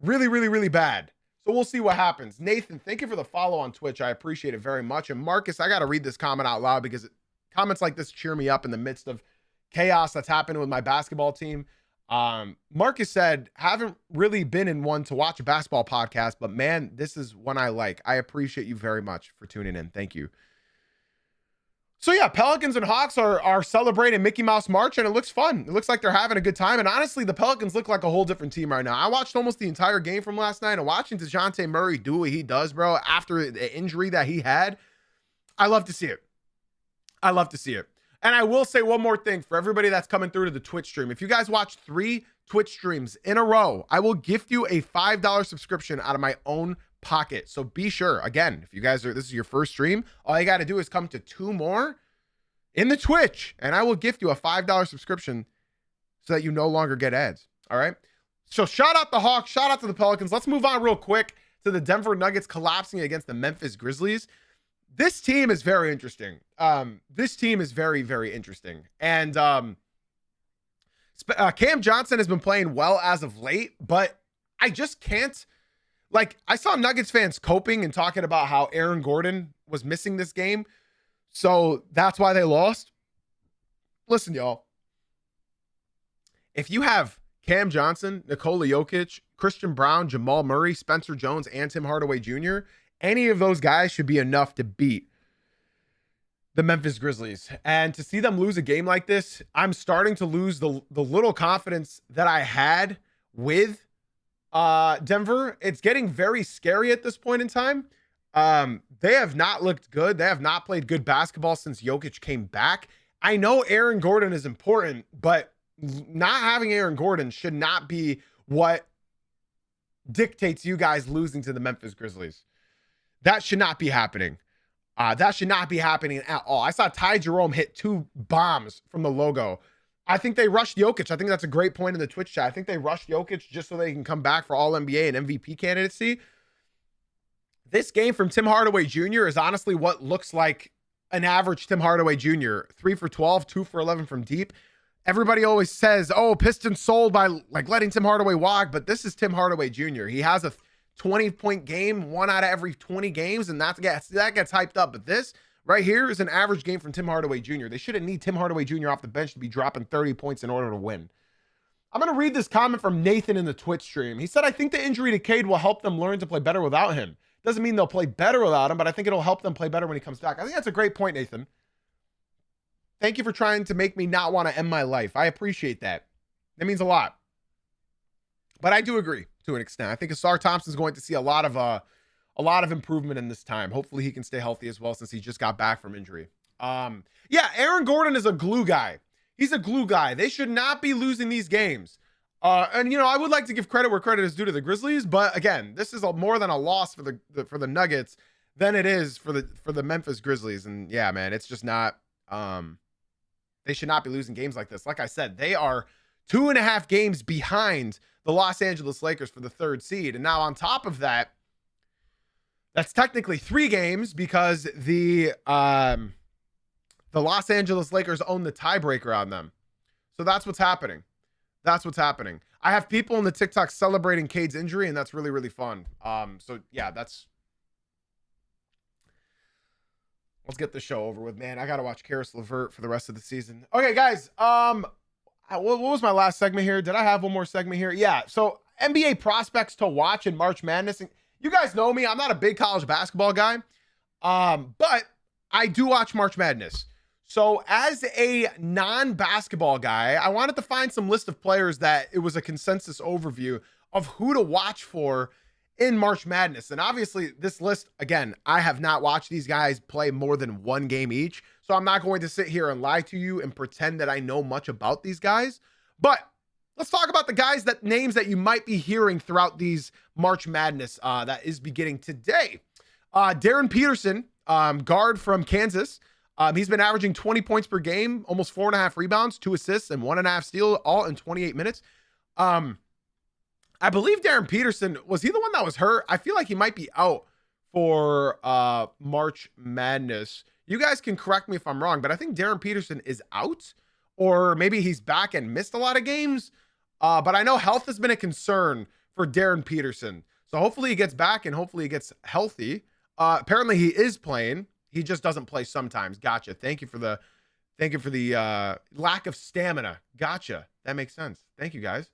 really, really, really bad. So we'll see what happens. Nathan, thank you for the follow on Twitch. I appreciate it very much. And Marcus, I got to read this comment out loud because comments like this cheer me up in the midst of chaos that's happening with my basketball team. Marcus said, haven't really been in one to watch a basketball podcast, but man, this is one I like. I appreciate you very much for tuning in. Thank you. So yeah, Pelicans and Hawks are celebrating Mickey Mouse March, and it looks fun. It looks like they're having a good time. And honestly, the Pelicans look like a whole different team right now. I watched almost the entire game from last night, and watching DeJounte Murray do what he does, bro, after the injury that he had, I love to see it. I love to see it. And I will say one more thing for everybody that's coming through to the Twitch stream. If you guys watch 3 Twitch streams in a row, I will gift you a $5 subscription out of my own pocket. So be sure, again, if you guys this is your first stream, all you got to do is come to 2 more in the Twitch, and I will gift you a $5 subscription so that you no longer get ads. All right. So shout out the Hawks, shout out to the Pelicans. Let's move on real quick to the Denver Nuggets collapsing against the Memphis Grizzlies. This team is very interesting. This team is very, very interesting. And Cam Johnson has been playing well as of late, but I just can't. Like, I saw Nuggets fans coping and talking about how Aaron Gordon was missing this game. So that's why they lost. Listen, y'all. If you have Cam Johnson, Nikola Jokic, Christian Brown, Jamal Murray, Spencer Jones, and Tim Hardaway Jr., any of those guys should be enough to beat the Memphis Grizzlies. And to see them lose a game like this, I'm starting to lose the little confidence that I had with Denver. It's getting very scary at this point in time. They have not looked good. They have not played good basketball since Jokic came back. I know Aaron Gordon is important, but not having Aaron Gordon should not be what dictates you guys losing to the Memphis Grizzlies. That should not be happening. That should not be happening at all. I saw Ty Jerome hit 2 bombs from the logo. I think they rushed Jokic. I think that's a great point in the Twitch chat. I think they rushed Jokic just so they can come back for All-NBA and MVP candidacy. This game from Tim Hardaway Jr. is honestly what looks like an average Tim Hardaway Jr. 3 for 12, 2 for 11 from deep. Everybody always says, oh, Pistons sold by like letting Tim Hardaway walk, but this is Tim Hardaway Jr. He has a 20-point game 1 out of every 20 games, and that gets hyped up. But this right here is an average game from Tim Hardaway Jr. They shouldn't need Tim Hardaway Jr. off the bench to be dropping 30 points in order to win. I'm going to read this comment from Nathan in the Twitch stream. He said, I think the injury to Cade will help them learn to play better without him. Doesn't mean they'll play better without him, but I think it'll help them play better when he comes back. I think that's a great point, Nathan. Thank you for trying to make me not want to end my life. I appreciate that. That means a lot. But I do agree to an extent. I think Asar Thompson's going to see a lot of improvement in this time. Hopefully he can stay healthy as well since he just got back from injury. Yeah, Aaron Gordon is a glue guy. He's a glue guy. They should not be losing these games. And, you know, I would like to give credit where credit is due to the Grizzlies, but again, this is more than a loss for the Nuggets than it is for the Memphis Grizzlies. And yeah, man, it's just not, they should not be losing games like this. Like I said, they are 2.5 games behind the Los Angeles Lakers for the 3rd seed. And now on top of that, that's technically 3 games because the Los Angeles Lakers own the tiebreaker on them. So that's what's happening. That's what's happening. I have people in the TikTok celebrating Cade's injury, and that's really, really fun. So yeah, let's get the show over with, man. I got to watch Karis LeVert for the rest of the season. Okay, guys. What was my last segment here? Did I have one more segment here? Yeah. So NBA prospects to watch in March Madness. You guys know me. I'm not a big college basketball guy. But I do watch March Madness. So as a non-basketball guy, I wanted to find some list of players that it was a consensus overview of who to watch for in March Madness. And obviously this list, again, I have not watched these guys play more than one game each. So I'm not going to sit here and lie to you and pretend that I know much about these guys. But let's talk about the guys names that you might be hearing throughout these March Madness that is beginning today. Darren Peterson, guard from Kansas. He's been averaging 20 points per game, almost 4.5 rebounds, 2 assists, and 1.5 steals, all in 28 minutes. I believe Darren Peterson, was he the one that was hurt? I feel like he might be out for March Madness. You guys can correct me if I'm wrong, but I think Darren Peterson is out, or maybe he's back and missed a lot of games. But I know health has been a concern for Darren Peterson. So hopefully he gets back and hopefully he gets healthy. Apparently he is playing. He just doesn't play sometimes. Gotcha. Thank you for the lack of stamina. Gotcha. That makes sense. Thank you, guys.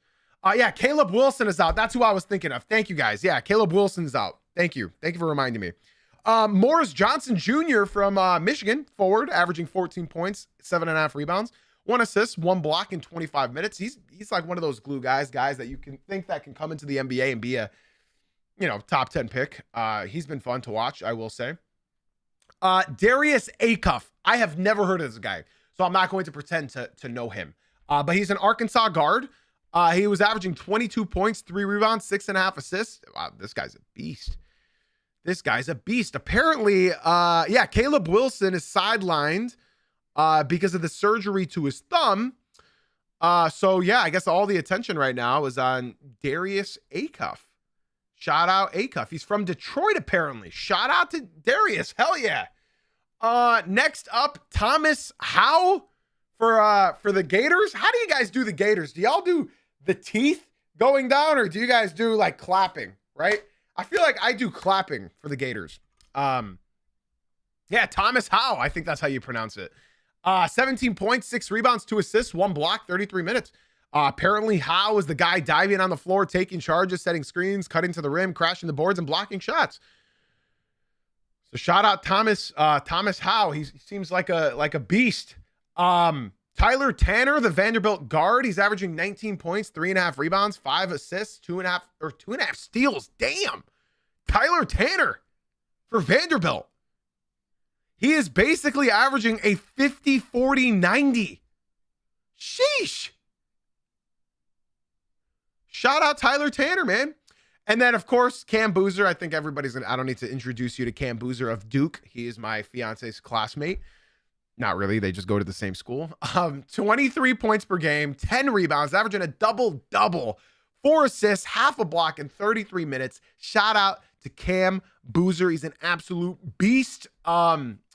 Yeah, Caleb Wilson is out. That's who I was thinking of. Thank you, guys. Yeah, Caleb Wilson's out. Thank you. Thank you for reminding me. Morris Johnson Jr. from Michigan, forward, averaging 14 points, 7.5 rebounds, 1 assist, 1 block in 25 minutes. He's like one of those glue guys that you can think that can come into the NBA and be a, top 10 pick. He's been fun to watch, I will say. Darius Acuff. I have never heard of this guy, so I'm not going to pretend to know him. But he's an Arkansas guard. He was averaging 22 points, 3 rebounds, 6.5 assists. Wow, this guy's a beast. This guy's a beast. Apparently, Caleb Wilson is sidelined because of the surgery to his thumb. So I guess all the attention right now is on Darius Acuff. Shout out Acuff. He's from Detroit, apparently. Shout out to Darius. Hell yeah. Next up, Thomas Howe for the Gators. How do you guys do the Gators? Do y'all do the teeth going down, or do you guys do like clapping, right? I feel like I do clapping for the Gators. Thomas Howe. I think that's how you pronounce it. 17 points, 6 rebounds, 2 assists, 1 block, 33 minutes. Apparently Howe is the guy diving on the floor, taking charges, setting screens, cutting to the rim, crashing the boards, and blocking shots. So shout out Thomas Howe. He seems like a beast. Tyler Tanner, the Vanderbilt guard, he's averaging 19 points, 3.5 rebounds, 5 assists, 2.5 steals. Damn. Tyler Tanner for Vanderbilt. He is basically averaging a 50-40-90. Sheesh. Shout out Tyler Tanner, man. And then, of course, Cam Boozer. I think I don't need to introduce you to Cam Boozer of Duke. He is my fiance's classmate. Not really. They just go to the same school. 23 points per game, 10 rebounds, averaging a double-double, 4 assists, half a block in 33 minutes. Shout out to Cam Boozer. He's an absolute beast.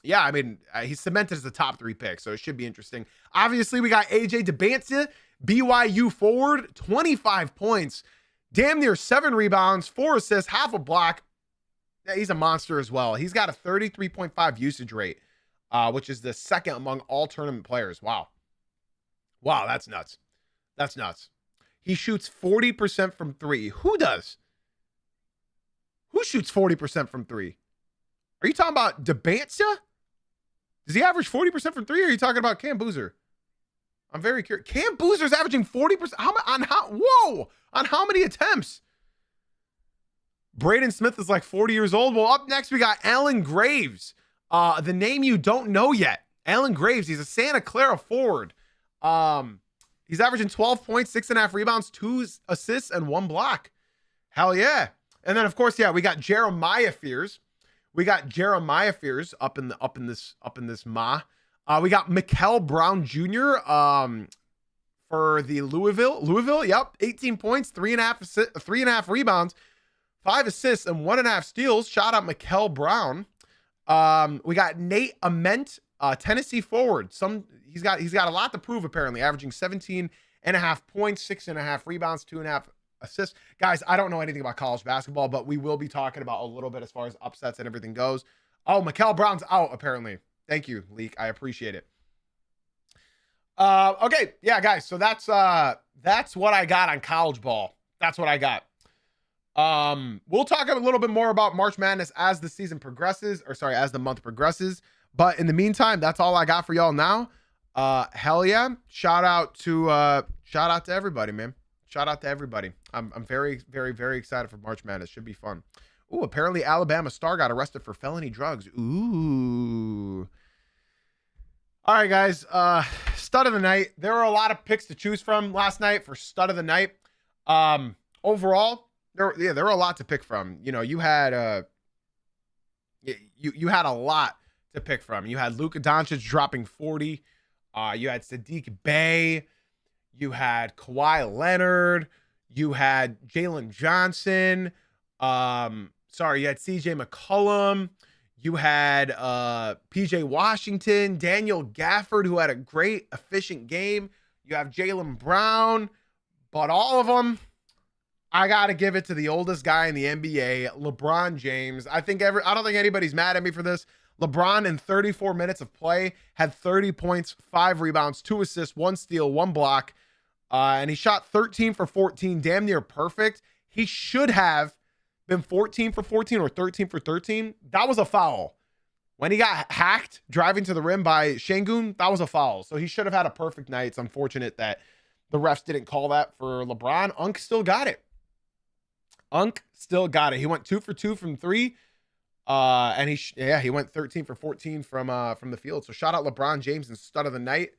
He's cemented as the top 3 pick, so it should be interesting. Obviously, we got AJ DeBantia, BYU forward, 25 points, damn near 7 rebounds, 4 assists, half a block. Yeah, he's a monster as well. He's got a 33.5 usage rate, which is the second among all tournament players. Wow, that's nuts. That's nuts. He shoots 40% from 3. Who does? Who shoots 40% from 3? Are you talking about DeBantia? Does he average 40% from 3, or are you talking about Cam Boozer? I'm very curious. Cam Boozer's averaging 40%. On how many attempts? Braden Smith is like 40 years old. Well, up next, we got Alan Graves. The name you don't know yet. Alan Graves. He's a Santa Clara forward. He's averaging 12 points, 6.5 rebounds, 2 assists, and 1 block. Hell yeah. And then, of course, we got Jeremiah Fears. We got Jeremiah Fears up in this ma. We got Mikal Brown Jr. For the Louisville. Yep, 18 points, 3.5 rebounds, 5 assists, and 1.5 steals. Shout out Mikal Brown. We got Nate Ament, Tennessee forward. He's got a lot to prove apparently. Averaging 17.5 points, 6.5 rebounds, 2.5 assists. Guys, I don't know anything about college basketball, but we will be talking about a little bit as far as upsets and everything goes. Oh, Mikal Brown's out apparently. Thank you, Leak. I appreciate it. Okay, yeah, guys. So that's what I got on college ball. That's what I got. We'll talk a little bit more about March Madness as the season progresses, or sorry, as the month progresses. But in the meantime, that's all I got for y'all now. Hell yeah. Shout out to everybody, man. Shout out to everybody. I'm very, very, very excited for March Madness. Should be fun. Ooh, apparently Alabama star got arrested for felony drugs. Ooh. All right, guys. Stud of the night. There were a lot of picks to choose from last night for stud of the night. Overall, there were a lot to pick from. You know, you had you had a lot to pick from. You had Luka Doncic dropping 40. You had Sadiq Bey. You had Kawhi Leonard. You had Jalen Johnson. You had CJ McCollum. You had PJ Washington, Daniel Gafford, who had a great, efficient game. You have Jaylen Brown. But all of them, I got to give it to the oldest guy in the NBA, LeBron James. I don't think anybody's mad at me for this. LeBron, in 34 minutes of play, had 30 points, 5 rebounds, 2 assists, 1 steal, 1 block. And he shot 13 for 14, damn near perfect. He should have been 14 for 14 or 13 for 13. That was a foul. When he got hacked driving to the rim by Şengün, that was a foul. So he should have had a perfect night. It's unfortunate that the refs didn't call that for LeBron. Unk still got it. He went 2 for 2 from 3. And he went 13 for 14 from the field. So shout out LeBron James and stud of the night.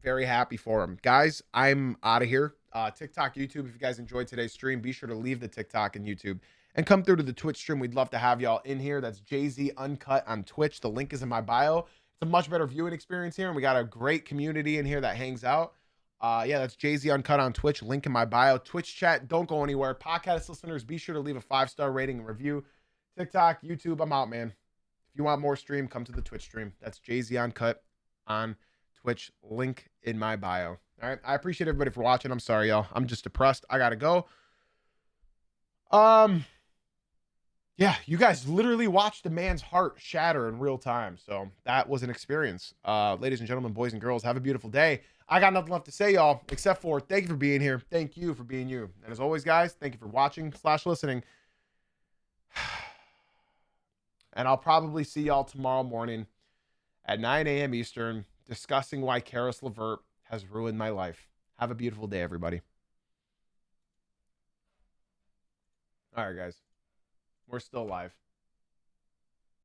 Very happy for him. Guys, I'm out of here. TikTok, YouTube, if you guys enjoyed today's stream, be sure to leave the TikTok and YouTube and come through to the Twitch stream. We'd love to have y'all in here. That's Jay-Z Uncut on Twitch. The link is in my bio. It's a much better viewing experience here, and we got a great community in here that hangs out. That's Jay-Z Uncut on Twitch. Link in my bio. Twitch chat, don't go anywhere. Podcast listeners, be sure to leave a 5-star rating and review. TikTok, YouTube, I'm out, man. If you want more stream, come to the Twitch stream. That's Jay-Z Uncut on Twitch. Link in my bio. All right. I appreciate everybody for watching. I'm sorry, y'all. I'm just depressed. I gotta go. Yeah, you guys literally watched a man's heart shatter in real time. So that was an experience. Ladies and gentlemen, boys and girls, have a beautiful day. I got nothing left to say, y'all, except for thank you for being here. Thank you for being you. And as always, guys, thank you for watching/listening. And I'll probably see y'all tomorrow morning at 9 a.m. Eastern discussing why Karis LeVert has ruined my life. Have a beautiful day, everybody. All right, guys. We're still live.